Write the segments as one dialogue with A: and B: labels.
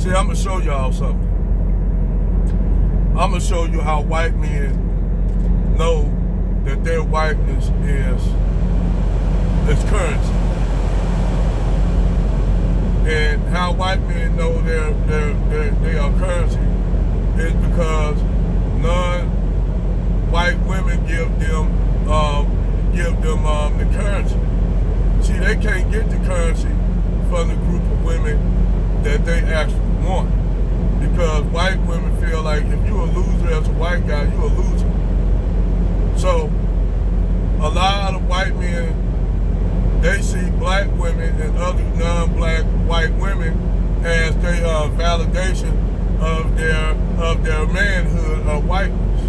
A: See, I'm gonna show y'all something. I'm gonna show you how white men know that their whiteness is currency, and how white men know they are currency is because non-white women give them the currency. See, they can't get the currency from the group of women that they actually want, because white women feel like if you're a loser as a white guy, you're a loser. So a lot of white men, they see black women and other non-black white women as their validation of their manhood or whiteness.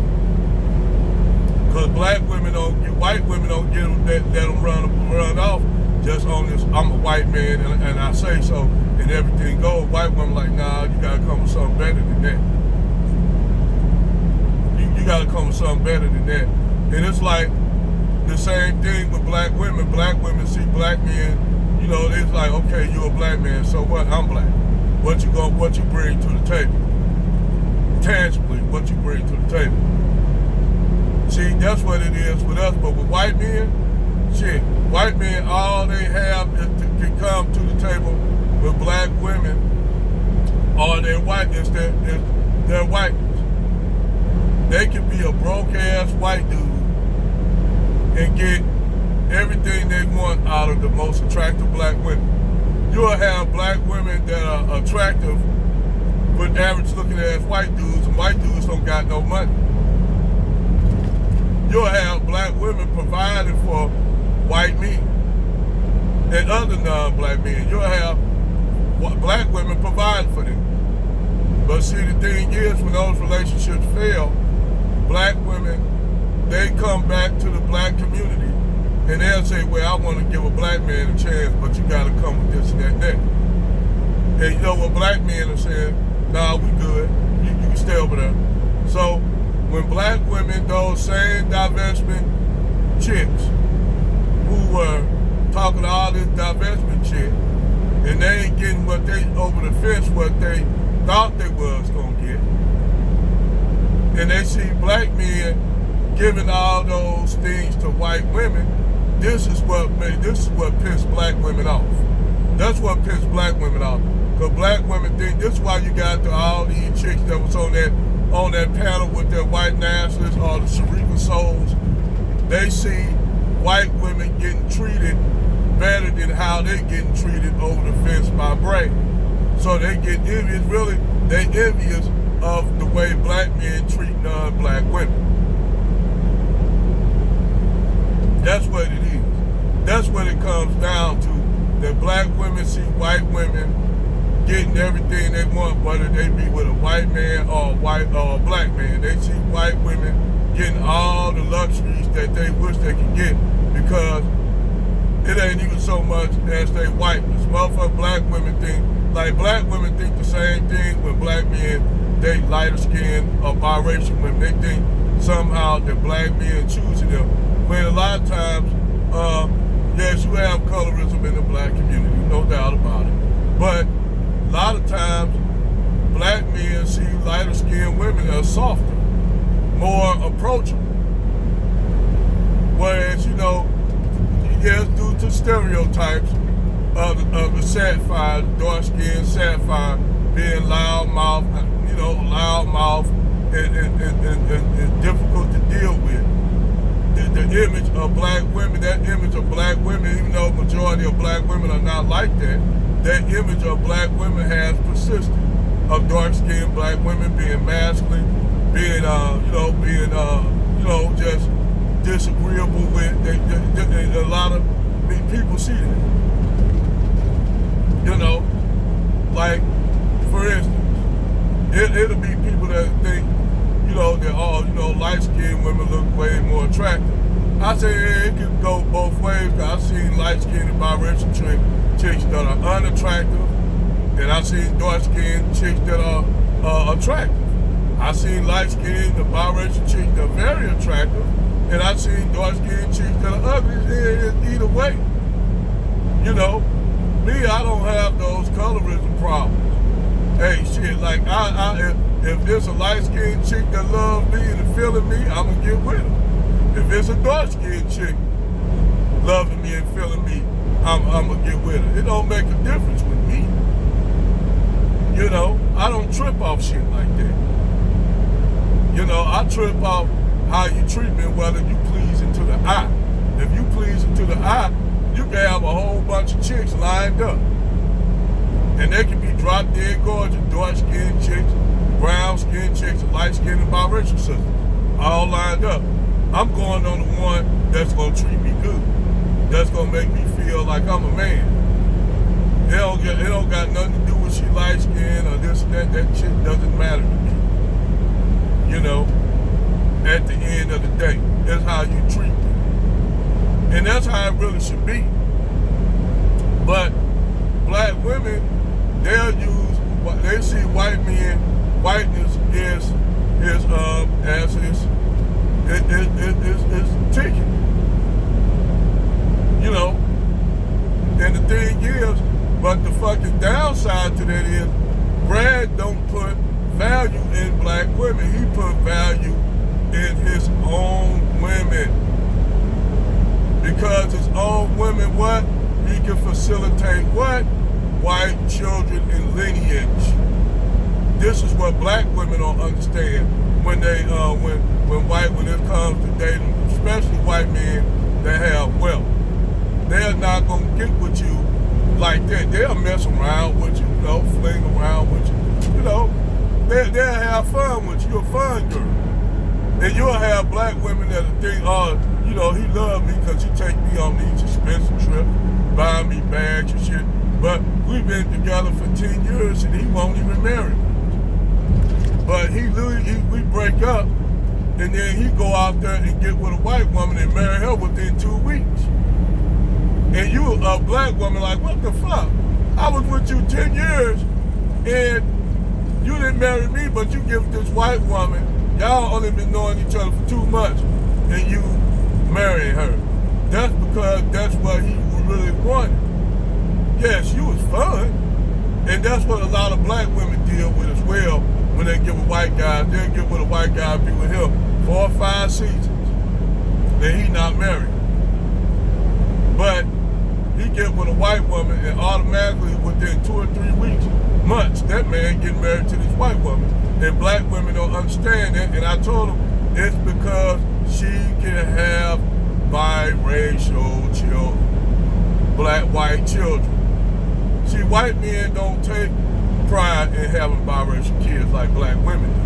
A: Because white women don't get them, let them run off just on this, I'm a white man and I say so and everything goes. White women like, nah, you gotta come with something better than that. You gotta come with something better than that. And it's like the same thing with black women. Black women see black men, you know, it's like, okay, you're a black man, so what? I'm black. What you bring to the table? Tangibly, what you bring to the table. See, that's what it is with us. But with white men, shit, white men, all they have is to come to the table with black women, or their whiteness, their whiteness. They can be a broke-ass white dude and get everything they want out of the most attractive black women. You'll have black women that are attractive but average-looking ass white dudes, and white dudes don't got no money. You'll have black women providing for white men and other non-black men. You'll have black women providing for them. But see, the thing is, when those relationships fail, black women, they come back to the black community and they'll say, well, I want to give a black man a chance, but you got to come with this and that and that. And you know what black men are saying? Nah, we good. You can stay over there. So when black women, those same divestment chicks who were talking all this divestment shit, and they ain't getting what they, over the fence, what they thought they was gonna get. And they see black men giving all those things to white women. This is what pissed black women off. That's what pissed black women off. Because black women think, this is why you got all these chicks that was on that panel with their white nationalists or the Sharifa souls. They see white women getting treated better than how they getting treated over the fence by Bray. So they get envious, really, they envious of the way black men treat non-black women. That's what it is. That's what it comes down to. That black women see white women getting everything they want, whether they be with a white man or a black man. They see white women getting all the luxuries that they wish they could get, because it ain't even so much as they whiteness. Motherfucker, black women think the same thing when black men date lighter skinned or biracial women. They think somehow that black men choosing them. When a lot of times, yes, you have colorism in the black community, no doubt about it. But a lot of times, black men see lighter skinned women as softer, more approachable. Whereas, you know, yes, due to stereotypes of the sapphire, dark skinned sapphire being loud mouth and difficult to deal with. The image of black women, that image of black women, even though the majority of black women are not like that image of black women has persisted. Of dark-skinned black women being masculine, being just disagreeable with. A lot of people see that. You know, like for instance, it'll be people that think, you know, that light-skinned women look way more attractive. I say it can go both ways. I've seen light-skinned and biracial chicks that are unattractive, and I've seen dark-skinned chicks that are attractive. I've seen light-skinned and biracial chicks that are very attractive, and I've seen dark-skinned chicks that are ugly. Either way, you know, me, I don't have those colorism problems. Hey, like if it's a light-skinned chick that loves me and feeling me, I'm gonna get with her. If it's a dark-skinned chick loving me and feeling me, I'm gonna get with her. It don't make a difference with me. You know, I don't trip off shit like that. You know, I trip off how you treat me, whether you pleasing to the eye. If you pleasing to the eye, you can have a whole bunch of chicks lined up. And they can be drop dead gorgeous, dark-skinned chicks, brown-skinned chicks, and light-skinned and biracial sisters, all lined up. I'm going on the one that's gonna treat me good. That's gonna make me feel like I'm a man. It don't got nothing to do with she light-skinned or this and that. That shit doesn't matter to me. You know, at the end of the day, that's how you treat me. And that's how it really should be. But black women, they'll use, they see white men, whiteness is ticket. You know, and the thing is, but the fucking downside to that is, Brad don't put value in black women. He put value in his own women. Because his own women, what? He can facilitate what? White children in lineage. This is what black women don't understand when they when it comes to dating, especially white men that have wealth. They're not gonna get with you like that. They'll mess around with you, fling around with you. They'll have fun with you. You're a fun girl. And you'll have black women that think, he loved me because he take me on these expensive trips, buying me bags and shit. But we've been together for 10 years and he won't even marry me. But we break up and then he go out there and get with a white woman and marry her within 2 weeks. And you, a black woman, like, what the fuck? I was with you 10 years and you didn't marry me, but you give this white woman, y'all only been knowing each other for 2 months and you marry her. That's because that's what he really wanted. Yes, you was fun. And that's what a lot of black women deal with as well. When they get with white guys, they'll get with a white guy and be with him 4 or 5 seasons. Then he not married. But he get with a white woman and automatically within 2 or 3 weeks, months, that man getting married to this white woman. And black women don't understand that. And I told them it's because she can have biracial children, white children. See, white men don't take pride in having biracial kids like black women do.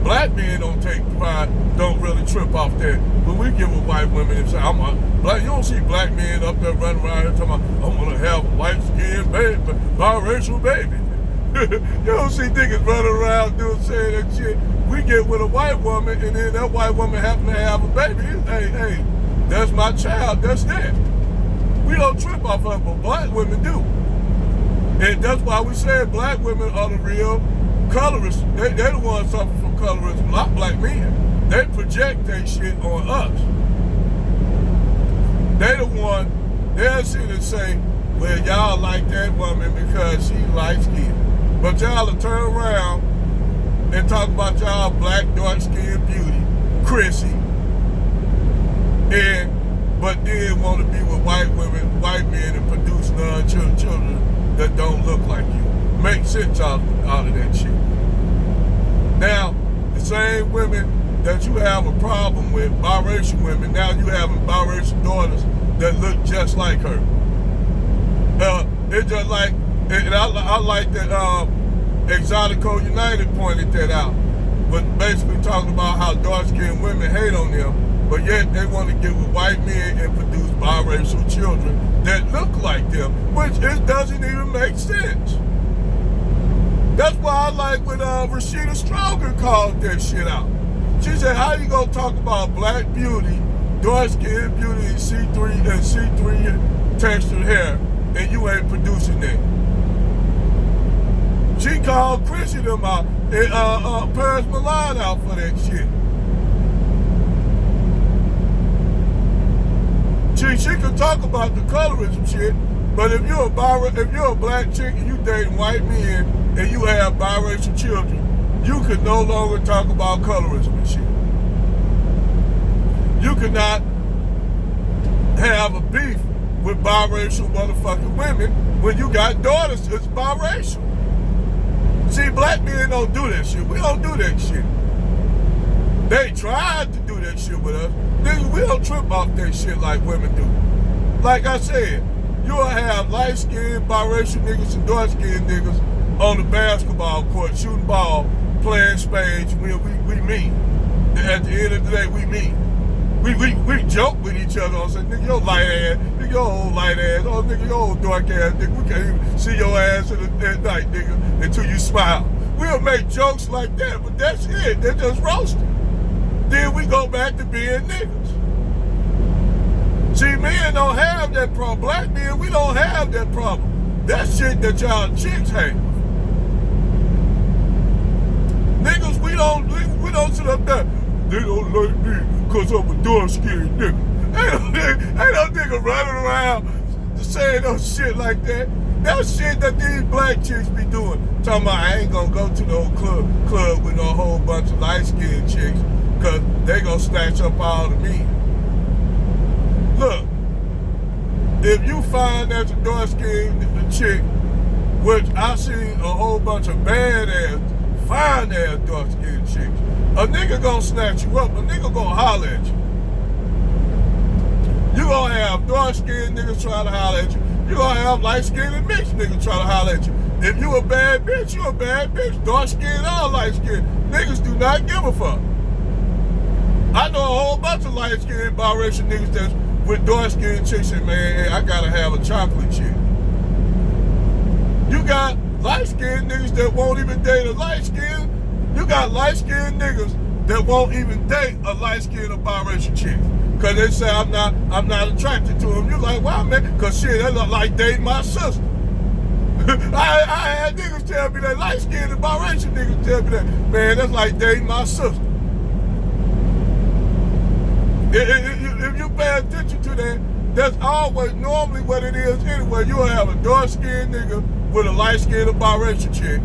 A: Black men don't take pride, don't really trip off that. But we give with white women and say, you don't see black men up there running around here talking about, I'm gonna have a light-skinned baby, biracial baby. You don't see niggas running around saying that shit. We get with a white woman and then that white woman happen to have a baby. Hey, that's my child, that's that. We don't trip off of it, but black women do. And that's why we say black women are the real colorists. They the ones suffering from colorism, not black men. They project their shit on us. They the one, they'll sit and say, well, y'all like that woman because she light-skinned. But y'all will turn around and talk about y'all black, dark-skinned beauty, Chrissy, but then want to be with white women, white men, and produce children that don't look like you. Make sense out of that shit. Now, the same women that you have a problem with, biracial women, now you having biracial daughters that look just like her. It's just like, and I like that Exotico United pointed that out, but basically talking about how dark-skinned women hate on them, but yet they want to get with white men and produce biracial children that look like them, which it doesn't even make sense. That's why I like when Rashida Strogan called that shit out. She said, how you gonna talk about black beauty, dark-skinned beauty, and C3 textured hair, and you ain't producing that? She called Chrissy them out, and Paris Milan out for that shit. She could talk about the colorism shit, but if you're a black chick and you dating white men and you have biracial children, you can no longer talk about colorism and shit. You cannot have a beef with biracial motherfucking women when you got daughters that's biracial. See, black men don't do that shit. We don't do that shit. They tried to do that shit with us. Nigga, we don't trip off that shit like women do. Like I said, you'll have light-skinned biracial niggas and dark-skinned niggas on the basketball court shooting ball, playing spades. We mean. At the end of the day, we mean. We joke with each other and say, nigga, your light ass, nigga, your old light ass, oh, nigga, your old dark ass, nigga, we can't even see your ass at night, nigga, until you smile. We'll make jokes like that, but that's it. They're just roasting. Then we go back to being niggas. See, men don't have that problem. Black men, we don't have that problem. That shit that y'all chicks have. Niggas, we don't sit up there. They don't like me because I'm a dark-skinned nigga. Ain't no nigga running around saying no shit like that. That shit that these black chicks be doing. Talking about I ain't gonna go to no club with no whole bunch of light-skinned chicks because they gonna snatch up all the men. Look, if you find that's a dark-skinned chick, which I seen a whole bunch of badass, fine-ass dark-skinned chicks, a nigga gonna snatch you up. A nigga gonna holler at you. You gonna have dark-skinned niggas trying to holler at you. You gonna have light-skinned and mixed niggas trying to holler at you. If you a bad bitch, you a bad bitch. Dark-skinned or light-skinned. Niggas do not give a fuck. I know a whole bunch of light-skinned biracial niggas that's with dark-skinned chicks and man, hey, I gotta have a chocolate chick. You got light-skinned niggas that won't even date a light-skinned. You got light-skinned niggas that won't even date a light-skinned or biracial chick. Cause they say I'm not attracted to them. You're like, wow, man, cause shit, that look like dating my sister. I had niggas tell me that, light-skinned and biracial niggas tell me that, man, that's like dating my sister. If you pay attention to that, that's always normally what it is anyway. You'll have a dark-skinned nigga with a light-skinned or biracial chick,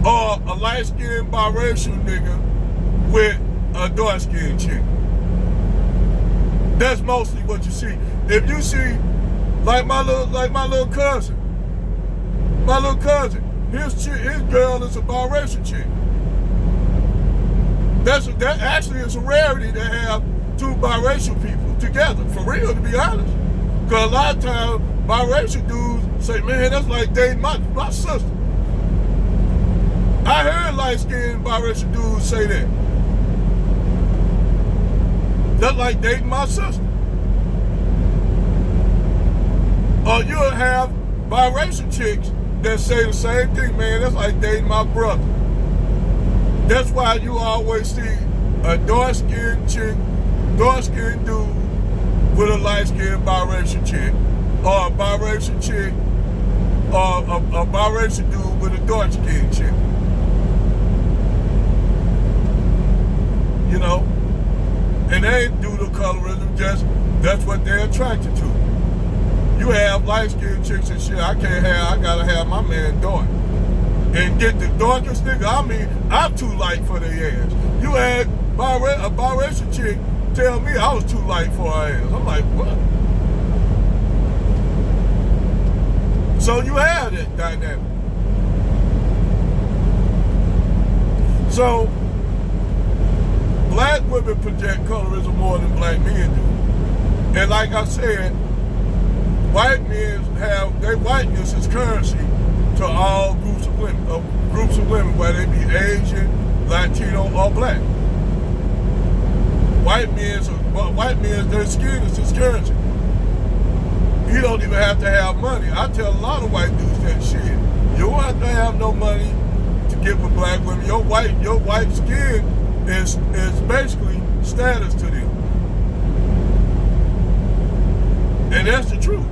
A: or a light-skinned biracial nigga with a dark-skinned chick. That's mostly what you see. If you see, like my little cousin, his girl is a biracial chick. That actually is a rarity to have two biracial people together, for real, to be honest. Because a lot of times, biracial dudes say, man, that's like dating my sister. I heard light-skinned biracial dudes say that. That's like dating my sister. Or you'll have biracial chicks that say the same thing, man, that's like dating my brother. That's why you always see a dark-skinned chick, dark-skinned dude with a light-skinned biracial chick, or a biracial chick, or a biracial dude with a dark-skinned chick. You know? And they ain't due to colorism, just that's what they're attracted to. You have light-skinned chicks and shit, I gotta have my man dark. And get the darkest nigga, I mean, I'm too light for their ass. You had a biracial chick tell me I was too light for her ass. I'm like, what? So you have that dynamic. So, black women project colorism more than black men do. And like I said, white men have their whiteness as currency to all groups of women, whether they be Asian, Latino, or black. White men's their skin is his currency. You don't even have to have money. I tell a lot of white dudes that shit. You don't have to have no money to get with black women. Your white skin is basically status to them. And that's the truth.